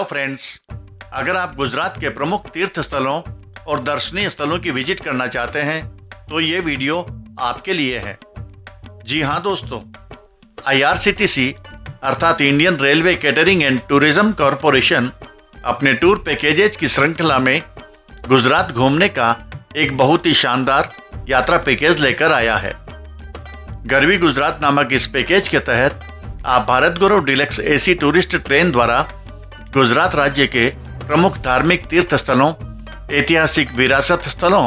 Hello friends, अगर आप गुजरात के प्रमुख तीर्थ स्थलों और दर्शनीय स्थलों की विजिट करना चाहते हैं तो ये वीडियो आपके लिए है। जी हाँ दोस्तों, IRCTC अर्थात Indian railway catering and tourism corporation अपने टूर पैकेजेज की श्रृंखला में गुजरात घूमने का एक बहुत ही शानदार यात्रा पैकेज लेकर आया है। गरवी गुजरात नामक इस पैकेज के तहत आप भारत गौरव डीलक्स AC टूरिस्ट ट्रेन द्वारा गुजरात राज्य के प्रमुख धार्मिक तीर्थ स्थलों, ऐतिहासिक विरासत स्थलों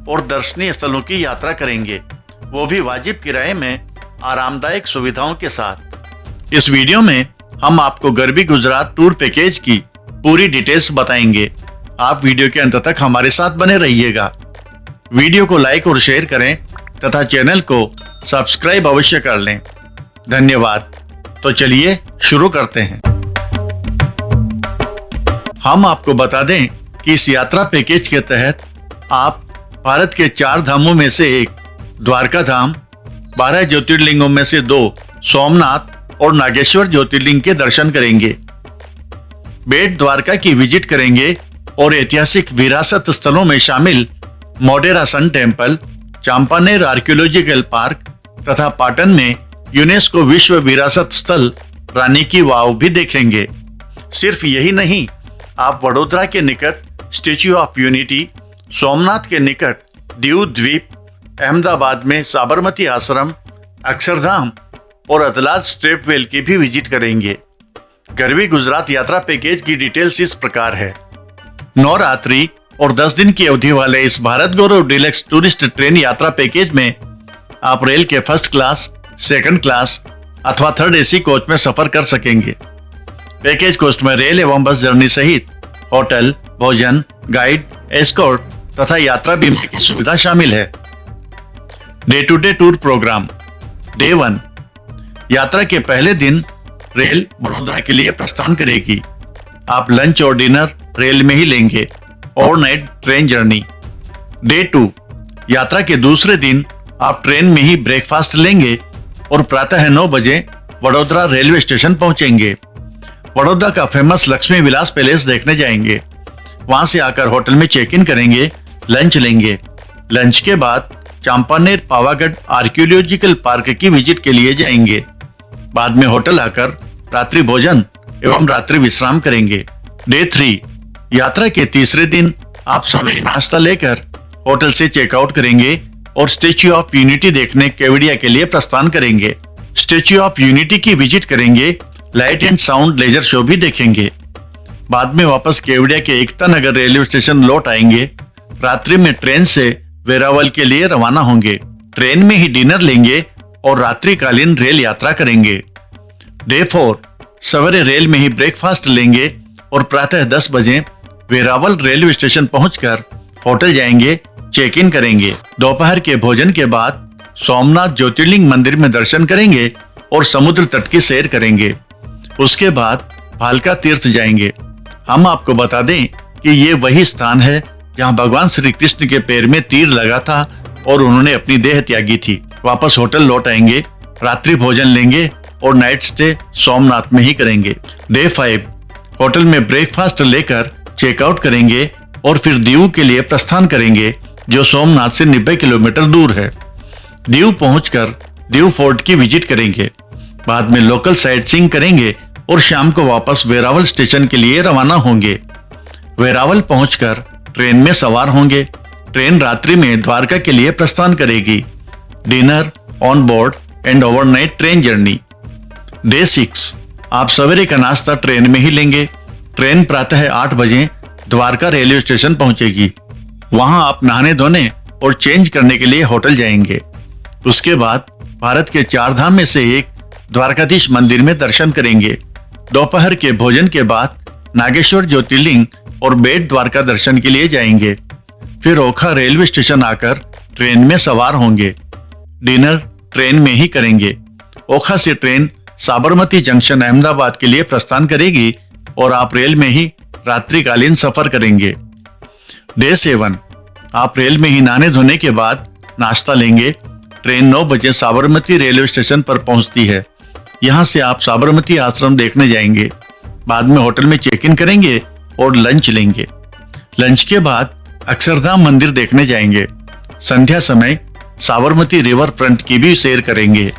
और दर्शनीय स्थलों की यात्रा करेंगे, वो भी वाजिब किराए में आरामदायक सुविधाओं के साथ। इस वीडियो में हम आपको गरवी गुजरात टूर पैकेज की पूरी डिटेल्स बताएंगे। आप वीडियो के अंत तक हमारे साथ बने रहिएगा। वीडियो को लाइक और शेयर करें तथा चैनल को सब्सक्राइब अवश्य कर लें। धन्यवाद। तो चलिए शुरू करते हैं। हम आपको बता दें कि इस यात्रा पैकेज के तहत आप भारत के 4 धामों में से एक द्वारका धाम, 12 ज्योतिर्लिंगों में से 2 सोमनाथ और नागेश्वर ज्योतिर्लिंग के दर्शन करेंगे। बेट द्वारका की विजिट करेंगे और ऐतिहासिक विरासत स्थलों में शामिल Modhera sun temple, Champaner archaeological park तथा पाटन में यूनेस्को विश्व विरासत स्थल रानी की वाव भी देखेंगे। सिर्फ यही नहीं, आप वडोदरा के निकट स्टैच्यू ऑफ यूनिटी, सोमनाथ के निकट दीव द्वीप, अहमदाबाद में साबरमती आश्रम, अक्षरधाम और अदलाज स्ट्रेप वेल की भी विजिट करेंगे। गरवी गुजरात यात्रा पैकेज की डिटेल्स इस प्रकार है। 9 रात्रि और 10 दिन की अवधि वाले इस भारत गौरव डीलक्स टूरिस्ट ट्रेन यात्रा पैकेज में आप रेल के फर्स्ट क्लास, सेकंड क्लास अथवा थर्ड AC कोच में सफर कर सकेंगे। पैकेज कॉस्ट में रेल एवं बस जर्नी सहित होटल, भोजन, गाइड, एस्कॉर्ट तथा यात्रा बीमा की सुविधा शामिल है। Day to day tour programme. Day 1, यात्रा के पहले दिन रेल वडोदरा के लिए प्रस्थान करेगी। आप लंच और डिनर रेल में ही लेंगे। Overnight train journey. डे 2, यात्रा के दूसरे दिन आप ट्रेन में ही ब्रेकफास्ट लेंगे और प्रातः 9 बजे वडोदरा रेलवे स्टेशन पहुंचेंगे। वडोदरा का फेमस लक्ष्मी विलास पैलेस देखने जाएंगे। वहां से आकर होटल में चेक इन करेंगे, लंच लेंगे। लंच के बाद चांपानेर पावागढ़ आर्कियोलॉजिकल पार्क की विजिट के लिए जाएंगे। बाद में होटल आकर रात्रि भोजन एवं रात्रि विश्राम करेंगे। डे 3, यात्रा के तीसरे दिन आप सवेरे नाश्ता लेकर होटल से चेकआउट करेंगे और स्टैच्यू ऑफ यूनिटी देखने केवड़िया के लिए प्रस्थान करेंगे। स्टैच्यू ऑफ यूनिटी की विजिट करेंगे, light and sound laser show भी देखेंगे। बाद में वापस केवड़िया के एकता नगर रेलवे स्टेशन लौट आएंगे। रात्रि में ट्रेन से वेरावल के लिए रवाना होंगे। ट्रेन में ही डिनर लेंगे और रात्रिकालीन रेल यात्रा करेंगे। डे 4, सवेरे रेल में ही ब्रेकफास्ट लेंगे और प्रातः 10 बजे वेरावल रेलवे स्टेशन पहुंचकर होटल जाएंगे, चेक इन करेंगे। दोपहर के भोजन के बाद सोमनाथ ज्योतिर्लिंग मंदिर में दर्शन करेंगे और समुद्र तट की सैर करेंगे। उसके बाद भालका तीर्थ जाएंगे। हम आपको बता दें कि ये वही स्थान है जहां भगवान श्री कृष्ण के पैर में तीर लगा था और उन्होंने अपनी देह त्यागी थी। वापस होटल लौट आएंगे, रात्रि भोजन लेंगे और नाइट स्टे सोमनाथ में ही करेंगे। डे 5, होटल में ब्रेकफास्ट लेकर चेकआउट करेंगे और फिर दीव के लिए प्रस्थान करेंगे, जो सोमनाथ से 90 किलोमीटर दूर है। दीव पहुंचकर दीव फोर्ट की विजिट करेंगे। बाद में लोकल साइट सीइंग करेंगे और शाम को वापस वेरावल स्टेशन के लिए रवाना होंगे। वेरावल पहुंचकर ट्रेन में सवार होंगे। ट्रेन रात्रि में द्वारका के लिए प्रस्थान करेगी। Dinner, on board and overnight train journey. Day 6, आप सवेरे का नाश्ता ट्रेन में ही लेंगे। ट्रेन प्रातः 8 बजे द्वारका रेलवे स्टेशन पहुंचेगी। वहां आप नहाने धोने और चेंज करने के लिए होटल जाएंगे। उसके बाद भारत के 4 धाम में से एक द्वारकाधीश मंदिर में दर्शन करेंगे। दोपहर के भोजन के बाद नागेश्वर ज्योतिर्लिंग और बेट द्वारका दर्शन के लिए जाएंगे। फिर ओखा रेलवे स्टेशन आकर ट्रेन में सवार होंगे। डिनर ट्रेन में ही करेंगे। ओखा से ट्रेन साबरमती जंक्शन अहमदाबाद के लिए प्रस्थान करेगी और आप रेल में ही रात्रिकालीन सफर करेंगे। डे 7, आप रेल में ही नहाने धोने के बाद नाश्ता लेंगे। ट्रेन 9 बजे साबरमती रेलवे स्टेशन पर पहुंचती है। यहां से आप साबरमती आश्रम देखने जाएंगे। बाद में होटल में चेक इन करेंगे और लंच लेंगे। लंच के बाद अक्षरधाम मंदिर देखने जाएंगे। संध्या समय साबरमती रिवर फ्रंट की भी सैर करेंगे।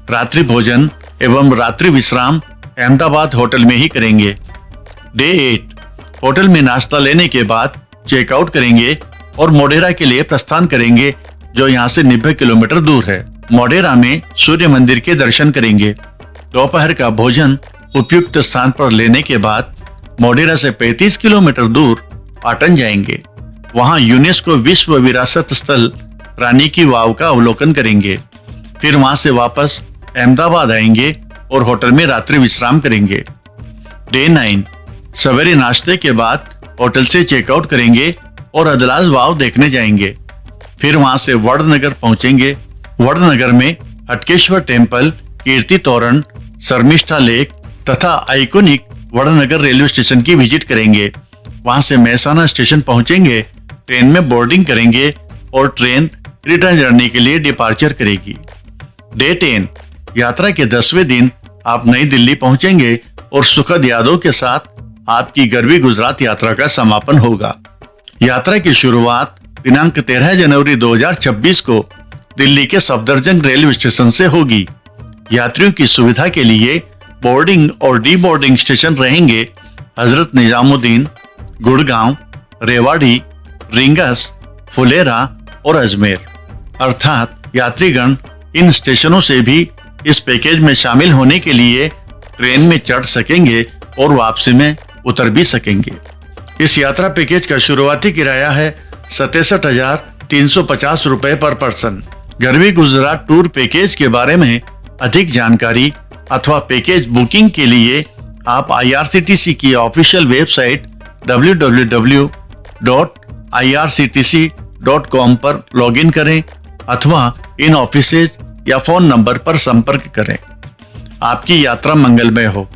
रात्रि भोजन एवं रात्रि विश्राम अहमदाबाद होटल में ही करेंगे। डे 8 होटल में नाश्ता लेने के बाद चेकआउट करेंगे और मोढेरा के लिए प्रस्थान करेंगे, जो यहाँ से 90 किलोमीटर दूर है। मोढेरा में सूर्य मंदिर के दर्शन करेंगे। दोपहर का भोजन उपयुक्त स्थान पर लेने के बाद मोढेरा से 35 किलोमीटर दूर पाटन जाएंगे। वहां यूनेस्को विश्व विरासत स्थल रानी की वाव का अवलोकन करेंगे। फिर वहां से वापस अहमदाबाद आएंगे और होटल में रात्रि विश्राम करेंगे। डे 9 सवेरे नाश्ते के बाद होटल से चेकआउट करेंगे और अदलाज वाव देखने जाएंगे। फिर वहां से वडनगर पहुंचेंगे। वडनगर में हटकेश्वर टेम्पल, कीर्ति तोरण, शर्मिष्ठा लेक तथा आइकोनिक वडनगर रेलवे स्टेशन की विजिट करेंगे। वहां से मेहसाना स्टेशन पहुंचेंगे, ट्रेन में बोर्डिंग करेंगे और ट्रेन रिटर्न जर्नी के लिए डिपार्चर करेगी। डे 10 यात्रा के 10वें दिन आप नई दिल्ली पहुंचेंगे और सुखद यादों के साथ आपकी गरवी गुजरात यात्रा का समापन होगा। यात्रा की शुरुआत दिनांक 13 जनवरी 2026 को दिल्ली के सफदरजंग रेलवे स्टेशन से होगी। यात्रियों की सुविधा के लिए बोर्डिंग और डी बोर्डिंग स्टेशन रहेंगे हजरत निजामुद्दीन, गुड़गांव, रेवाड़ी, रिंगस, फुलेरा और अजमेर। अर्थात यात्रीगण इन स्टेशनों से भी इस पैकेज में शामिल होने के लिए ट्रेन में चढ़ सकेंगे और वापसी में उतर भी सकेंगे। इस यात्रा पैकेज का शुरुआती किराया है 67,350 रुपए पर person. Garvi Gujarat tour package के बारे में अधिक जानकारी अथवा पैकेज बुकिंग के लिए आप IRCTC की ऑफिशियल वेबसाइट www.irctc.com पर लॉगिन करें अथवा इन ऑफिसेज या फोन नंबर पर संपर्क करें। आपकी यात्रा मंगलमय हो।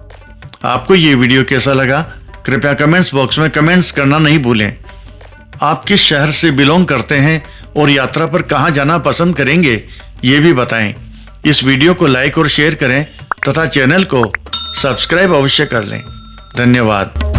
आपको ये वीडियो कैसा लगा, कृपया कमेंट्स बॉक्स में कमेंट्स करना नहीं भूलें। आप किस शहर से बिलोंग करते हैं और यात्रा पर कहां जाना पसंद करेंगे, ये भी बताएं। इस वीडियो को लाइक और शेयर करें तथा चैनल को सब्सक्राइब अवश्य कर लें। धन्यवाद।